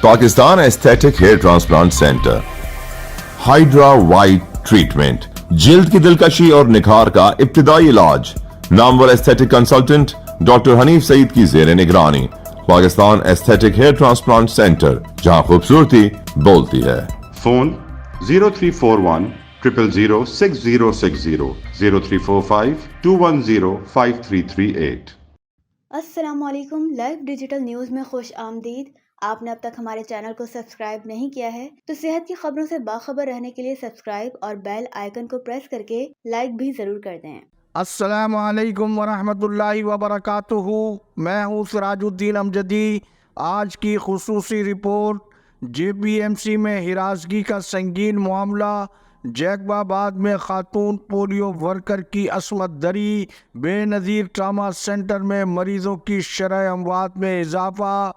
Pakistan aesthetic hair transplant centre, hydra white treatment, جلد کی دلکشی اور نکھار کا ابتدائی علاج، نامور aesthetic consultant doctor Hanif Saeed کی زیر نگرانی۔ Pakistan aesthetic hair transplant centre, جہاں خوبصورتی بولتی ہے۔ فون 0341 000 6060 0345 210 5338۔ السلام علیکم، لائیو ڈیجیٹل نیوز میں خوش آمدید۔ آپ نے اب تک ہمارے چینل کو سبسکرائب نہیں کیا ہے تو صحت کی خبروں سے باخبر رہنے کے لیے سبسکرائب اور بیل آئیکن کو پریس کر کے لائک بھی ضرور کر دیں۔ السلام علیکم ورحمۃ اللہ وبرکاتہ، میں ہوں سراج الدین امجدی۔ آج کی خصوصی رپورٹ، جے پی ایم سی میں ہراسگی کا سنگین معاملہ، جیکب آباد میں خاتون پولیو ورکر کی عصمت دری، بے نظیر ٹراما سینٹر میں مریضوں کی شرح اموات میں اضافہ،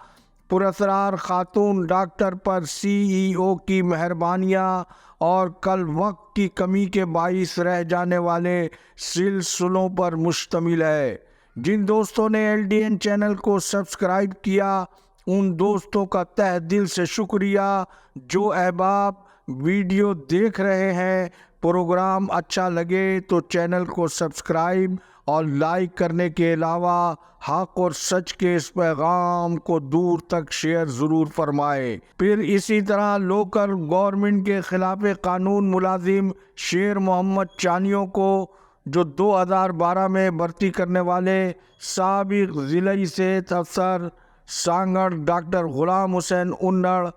پراسرار خاتون ڈاکٹر پر سی ای او کی مہربانیاں، اور کل وقت کی کمی کے باعث رہ جانے والے سلسلوں پر مشتمل ہے۔ جن دوستوں نے ایل ڈی این چینل کو سبسکرائب کیا، ان دوستوں کا تہ دل سے شکریہ۔ جو احباب ویڈیو دیکھ رہے ہیں، پروگرام اچھا لگے تو چینل کو سبسکرائب اور لائک کرنے کے علاوہ حق اور سچ کے اس پیغام کو دور تک شیئر ضرور فرمائے۔ پھر اسی طرح لوکل گورنمنٹ کے خلاف قانون ملازم شیر محمد چانیوں کو، جو 2012 میں بھرتی کرنے والے سابق ضلعی صحت افسر سانگڑ ڈاکٹر غلام حسین انڑ،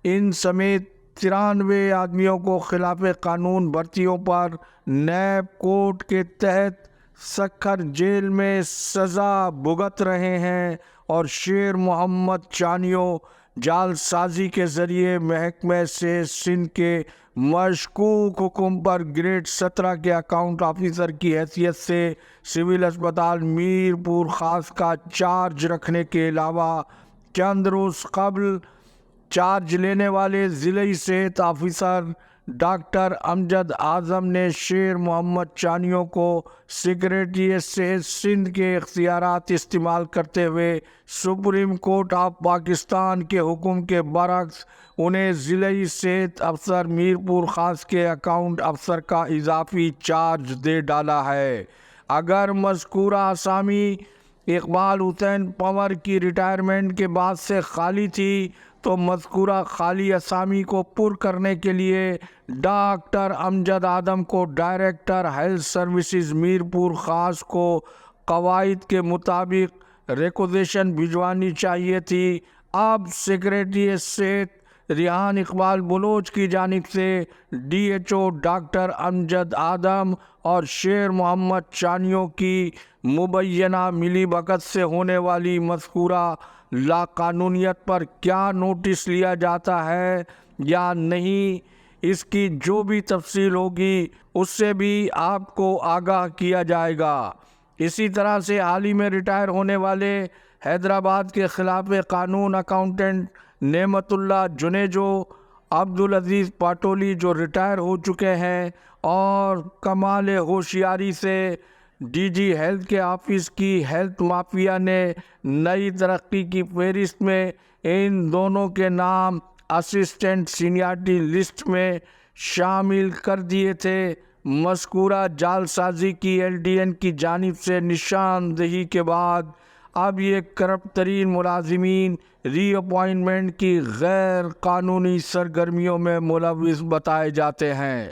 ان سمیت 93 آدمیوں کو خلاف قانون بھرتیوں پر نیب کوڈ کے تحت سکھر جیل میں سزا بھگت رہے ہیں، اور شیر محمد چانیوں جعل سازی کے ذریعے محکمہ صحت سندھ کے مشکوک حکم پر گریڈ 17 کے اکاؤنٹ آفیسر کی حیثیت سے سول اسپتال میر پور خاص کا چارج رکھنے کے علاوہ چند روز قبل چارج لینے والے ضلعی صحت آفیسر ڈاکٹر امجد اعظم نے شیر محمد چانیوں کو سیکریٹریٹ صحت سندھ کے اختیارات استعمال کرتے ہوئے سپریم کورٹ آف پاکستان کے حکم کے برعکس انہیں ضلعی صحت افسر میر پور خاص کے اکاؤنٹ افسر کا اضافی چارج دے ڈالا ہے۔ اگر مذکورہ اسامی اقبال حسین پنور کی ریٹائرمنٹ کے بعد سے خالی تھی تو مذکورہ خالی اسامی کو پر کرنے کے لیے ڈاکٹر امجد اعظم کو ڈائریکٹر ہیلتھ سروسز میر پور خاص کو قواعد کے مطابق ریکوزیشن بھجوانی چاہیے تھی۔ اب سیکریٹری صحت ریحان اقبال بلوچ کی جانب سے ڈی ایچ او ڈاکٹر امجد اعظم اور شیر محمد چانیوں کی مبینہ ملی بھگت سے ہونے والی مذکورہ لاقانونیت پر کیا نوٹس لیا جاتا ہے یا نہیں، اس کی جو بھی تفصیل ہوگی اس سے بھی آپ کو آگاہ کیا جائے گا۔ اسی طرح سے حال ہی میں ریٹائر ہونے والے حیدرآباد کے خلاف قانون اکاؤنٹنٹ نعمت اللہ جنیجو، عبدالعزیز پاٹولی جو ریٹائر ہو چکے ہیں اور کمال ہوشیاری سے ڈی جی ہیلتھ کے آفس کی ہیلتھ مافیا نے نئی ترقی کی فہرست میں ان دونوں کے نام اسسٹنٹ سینئرٹی لسٹ میں شامل کر دیے تھے۔ مذکورہ جعل سازی کی ایل ڈی این کی جانب سے نشاندہی کے بعد اب یہ کرپٹ ترین ملازمین ری اپوائنٹمنٹ کی غیر قانونی سرگرمیوں میں ملوث بتائے جاتے ہیں۔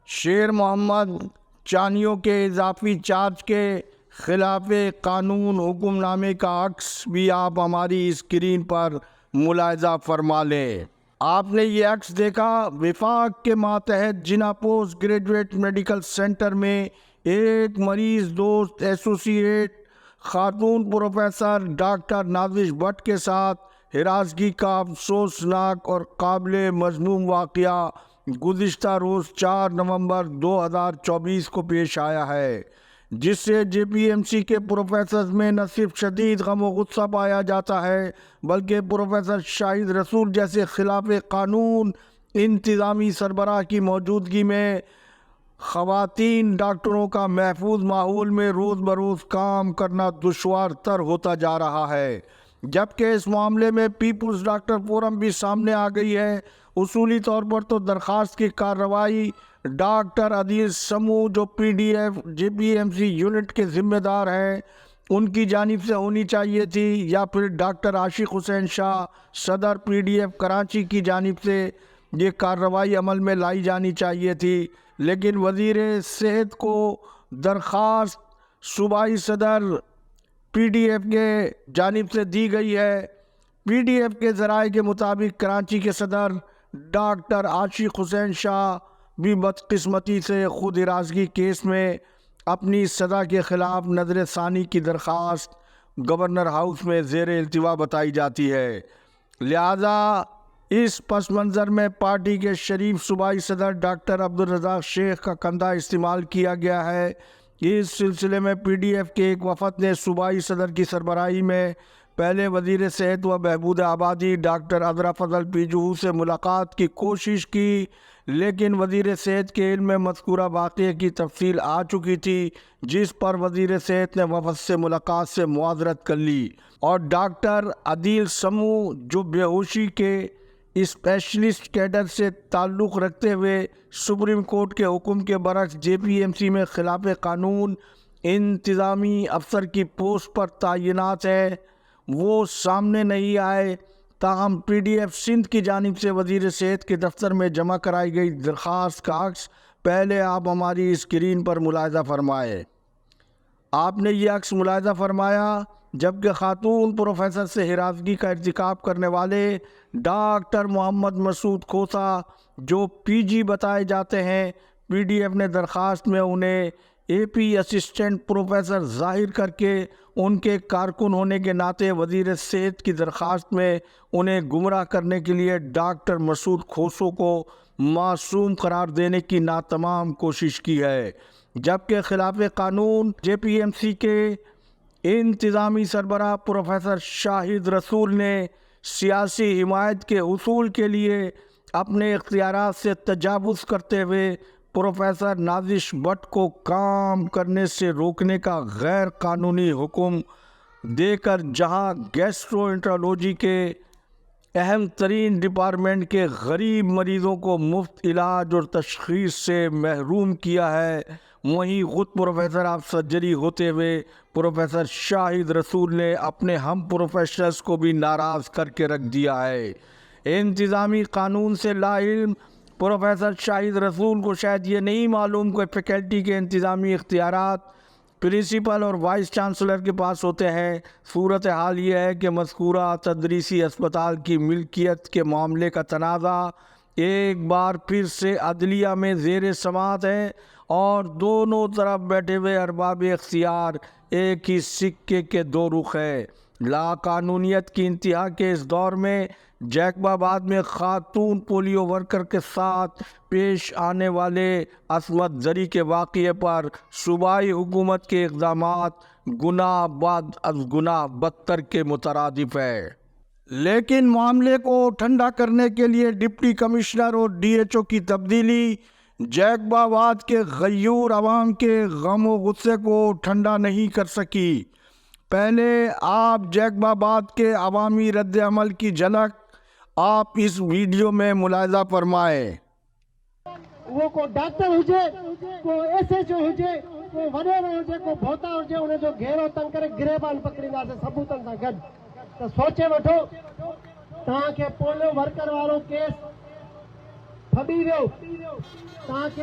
شیر محمد چانیوں کے اضافی چارج کے خلاف قانون حکم نامے کا عکس بھی آپ ہماری اسکرین پر ملاحظہ فرما لیں۔ آپ نے یہ عکس دیکھا، وفاق کے ماتحت جنا پوسٹ گریجویٹ میڈیکل سینٹر میں ایک مریض دوست ایسوسیٹ خاتون پروفیسر ڈاکٹر نازش بٹ کے ساتھ ہراسگی کا افسوسناک اور قابل مذموم واقعہ گزشتہ روز 4 نومبر 2024 کو پیش آیا ہے۔ جس سے JPMC کے پروفیسرز میں نہ صرف شدید غم و غصہ پایا جاتا ہے بلکہ پروفیسر شاہد رسول جیسے خلاف قانون انتظامی سربراہ کی موجودگی میں خواتین ڈاکٹروں کا محفوظ ماحول میں روز بروز کام کرنا دشوار تر ہوتا جا رہا ہے، جبکہ اس معاملے میں پیپلز ڈاکٹر فورم بھی سامنے آ گئی ہے۔ اصولی طور پر تو درخواست کی کارروائی ڈاکٹر عدیل سمو جو PDF JPMC یونٹ کے ذمہ دار ہیں ان کی جانب سے ہونی چاہیے تھی، یا پھر ڈاکٹر عاشق حسین شاہ صدر PDF کراچی کی جانب سے یہ کارروائی عمل میں لائی جانی چاہیے تھی، لیکن وزیر صحت کو درخواست صوبائی صدر PDF کے جانب سے دی گئی ہے۔ PDF کے ذرائع کے مطابق کراچی کے صدر ڈاکٹر عاشق حسین شاہ بھی بدقسمتی سے خود ارادگی کیس میں اپنی سزا کے خلاف نظر ثانی کی درخواست گورنر ہاؤس میں زیر التوا بتائی جاتی ہے، لہذا اس پس منظر میں پارٹی کے شریف صوبائی صدر ڈاکٹر عبدالرزاق شیخ کا کندھا استعمال کیا گیا ہے۔ اس سلسلے میں PDF کے ایک وفد نے صوبائی صدر کی سربراہی میں پہلے وزیر صحت و بہبود آبادی ڈاکٹر عذرا فضل پیجو سے ملاقات کی کوشش کی، لیکن وزیر صحت کے علم میں مذکورہ واقعے کی تفصیل آ چکی تھی، جس پر وزیر صحت نے وفد سے ملاقات سے معذرت کر لی اور ڈاکٹر عدیل سمو جو بے ہوشی کے اسپیشلسٹ کیڈر سے تعلق رکھتے ہوئے سپریم کورٹ کے حکم کے برعکس JPMC میں خلاف قانون انتظامی افسر کی پوسٹ پر تعینات ہے، وہ سامنے نہیں آئے۔ تاہم PDF سندھ کی جانب سے وزیر صحت کے دفتر میں جمع کرائی گئی درخواست کا عکس پہلے آپ ہماری اسکرین پر ملاحظہ فرمائے۔ آپ نے یہ عکس ملاحظہ فرمایا جبکہ خاتون پروفیسر سے ہراسگی کا ارتکاب کرنے والے ڈاکٹر محمد مسعود کھوسا جو PG بتائے جاتے ہیں، PDF نے درخواست میں انہیں AP اسسٹنٹ پروفیسر ظاہر کر کے ان کے کارکن ہونے کے ناطے وزیر صحت کی درخواست میں انہیں گمراہ کرنے کے لیے ڈاکٹر مسعود کھوسو کو معصوم قرار دینے کی ناتمام کوشش کی ہے، جبکہ خلاف قانون JPMC کے انتظامی سربراہ پروفیسر شاہد رسول نے سیاسی حمایت کے حصول کے لیے اپنے اختیارات سے تجاوز کرتے ہوئے پروفیسر نازش بٹ کو کام کرنے سے روکنے کا غیر قانونی حکم دے کر جہاں گیسٹرو انٹرالوجی کے اہم ترین ڈپارٹمنٹ کے غریب مریضوں کو مفت علاج اور تشخیص سے محروم کیا ہے، وہیں خود پروفیسر آف سرجری ہوتے ہوئے پروفیسر شاہد رسول نے اپنے ہم پروفیشنلز کو بھی ناراض کر کے رکھ دیا ہے۔ انتظامی قانون سے لا علم پروفیسر شاہد رسول کو شاید یہ نہیں معلوم کہ فیکلٹی کے انتظامی اختیارات پرنسپل اور وائس چانسلر کے پاس ہوتے ہیں۔ صورتحال یہ ہے کہ مذکورہ تدریسی اسپتال کی ملکیت کے معاملے کا تنازع ایک بار پھر سے عدلیہ میں زیر سماعت ہے اور دونوں طرف بیٹھے ہوئے ارباب اختیار ایک ہی سکے کے دو رخ ہے۔ لا قانونیت کی انتہا کے اس دور میں جیکب آباد میں خاتون پولیو ورکر کے ساتھ پیش آنے والے عصمت زری کے واقعے پر صوبائی حکومت کے اقدامات گناہ بعد از گناہ بدتر کے مترادف ہے، لیکن معاملے کو ٹھنڈا کرنے کے لیے ڈپٹی کمشنر اور DHO کی تبدیلی جیکب آباد کے غیور عوام کے غم و غصے کو ٹھنڈا نہیں کر سکی۔ پہلے آپ جیکب آباد کے عوامی رد عمل کی جھلک آپ اس ویڈیو میں ملاحظہ فرمائیں۔ وہ کو ڈاکٹر ہوجے، کو SHO ہوجے، کو وڈیرو ہوجے، کو بھوتا ہوجے، انہیں جو گھیرو تنگ کرے گریبان پکڑیندا سے ثبوتن سان گڈ تو سوچے وٹھو تاں کے پولیو ورکر وارو کیس پھبی ویو، تاں کے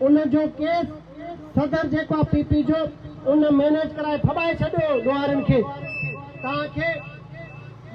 ان جو کیس صدر جیکو PP جو ان مینیج کرائے پھبائے چھڈیو ڈوارن کے تاں کے